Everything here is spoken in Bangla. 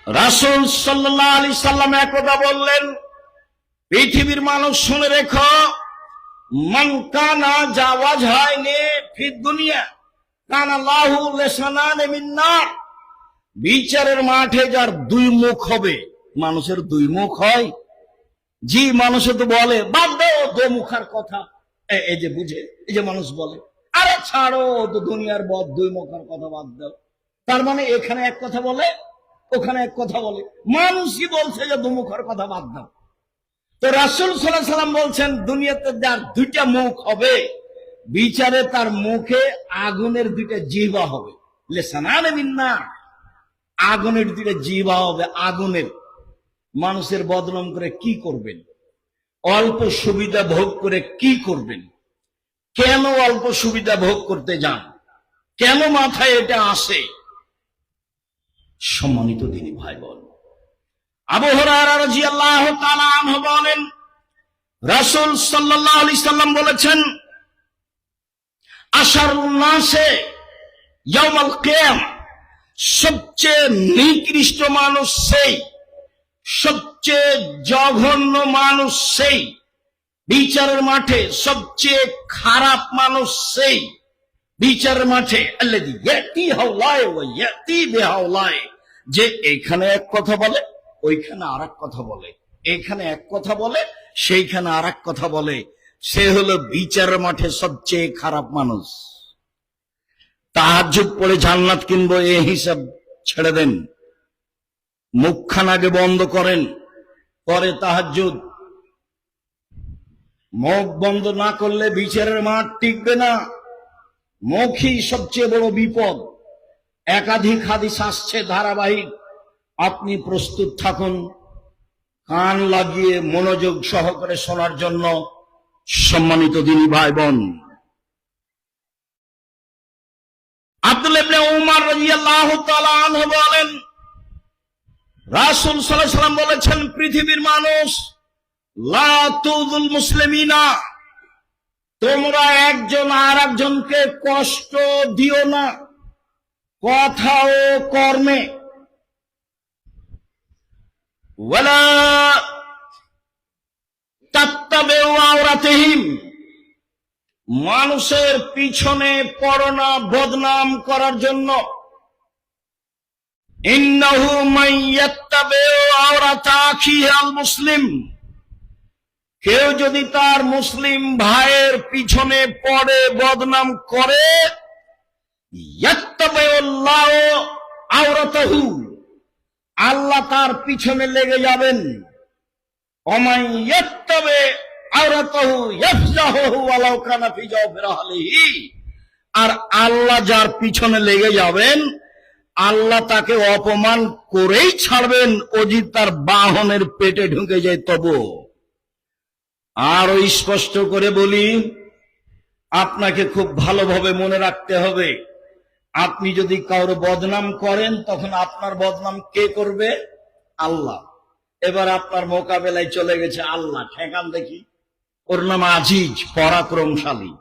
রাসূল সাল্লাল্লাহু আলাইহি সাল্লাম একদা বললেন, পৃথিবীর মানুষ শুনে রেখো, মান কানা জাওয়াজহাইনি ফিদ দুনিয়া কানা লাহু লিসানান মিন নার। বিচারের মাঠে যার দুই মুখ হবে। মানুষের দুই মুখ হয়? জি, মানুষে তো বলে বাদ দাও দো মুখার কথা, এই যে বুঝে, এই যে মানুষ বলে আরে ছাড়ো তো দুনিয়ার বদ, দুই মুখার কথা বাদ দাও। তার মানে এখানে এক কথা বলে, ওখানে এক কথা বলে। মানুষই বলছে যে দুমুখার কথা বাদ দাও। তো রাসূল সাল্লাল্লাহু আলাইহি সাল্লাম বলছেন, দুনিয়াতে যার দুইটা মুখ হবে, বিচারে তার মুখে আগুনের দুইটা জিহ্বা হবে। লিসানান মিন নার, আগুনের দুইটা জিহ্বা হবে, আগুনের। মানুষের বদনাম করে কি করবেন? অল্প সুবিধা ভোগ করে কি করবেন? কেন অল্প সুবিধা ভোগ করতে যান? কেন মাথায় এটা আসে? সম্মানিত দিনী ভাই বোন, আবু হুরায়রা রাদিয়াল্লাহু তাআলা আনহু বলেন, রাসূল সাল্লাল্লাহু আলাইহি সাল্লাম বলেছেন, আশারুন নাসে ইয়াউমাল কিয়ামা, সবচেয়ে নিকৃষ্ট মানুষ সেই, সবচেয়ে জঘন্য মানুষ সেই, বিচারের মাঠে সবচেয়ে খারাপ মানুষ সেই, বিচারের মাঠে আল্লাযী ইয়াতি হাওলায় ওয়া ইয়াতি বিহাওলায়, যে এখানে এক কথা বলে, ওইখানে আরেক কথা বলে, এখানে এক কথা বলে, সেইখানে আরেক কথা বলে। সে হলো বিচারের মাঠে সবচেয়ে খারাপ মানুষ। তাহাজ্জুদ পড়ে জান্নাত কিনবো, এই হিসাব ছেড়ে দেন। মুখখান আগে বন্ধ করেন, পরে তাহাজ্জুদ। মুখ বন্ধ না করলে বিচারের মাঠ টিকবে না। মুখই সবচেয়ে বড় বিপদ। একাধিক হাদিস আসছে ধারাবাহিক, আপনি প্রস্তুত থাকুন কান লাগিয়ে মনোযোগ সহকারে শোনার জন্য। সম্মানিত দিনী ভাই বোন, আব্দুল্লাহ ইবনে উমর রাদিয়াল্লাহু তাআলা আনহু বলেন, রাসূল সাল্লাল্লাহু আলাইহি সাল্লাম বলেছেন, পৃথিবীর মানুষ লা তুযুল মুসলিমিনা, তোমরা একজন আর একজনকে কষ্ট দিও না কথা ও কর্মে। ওয়ালা তাত্তাবিউ আওরাতিহিম, মানুষের পিছনে পড়ো না বদনাম করার জন্য। ইন্নাহু মান ইয়াত্তাবিউ আওরাতা আখিহি আল মুসলিম, কেউ যদি তার মুসলিম ভাইয়ের পিছনে পড়ে বদনাম করে, ইয়াত্তাবিউল্লাহু আওরাতাহু, আল্লাহ তার পিছনে লেগে যাবেন। ওমান ইয়াত্তাবি আওরাতাহু ইয়াফজাহু ওয়ালাউ কানা ফি জাওফি রাহলিহি, আর আল্লাহ যার পিছনে লেগে যাবেন, আল্লাহ তাকে অপমান করেই ছাড়বেন, ও যদি তার বাহনের পেটে ঢুকে যায় তবু। আরো স্পষ্ট করে বলি, আপনাকে খুব ভালোভাবে মনে রাখতে হবে, আপনি যদি কারো বদনাম করেন, তখন আপনার বদনাম কে করবে? আল্লাহ। এবার আপনার মোকাবেলায় চলে গেছে আল্লাহ, ঠেকান দেখি। ওর নাম আজিজ, পরাক্রমশালী।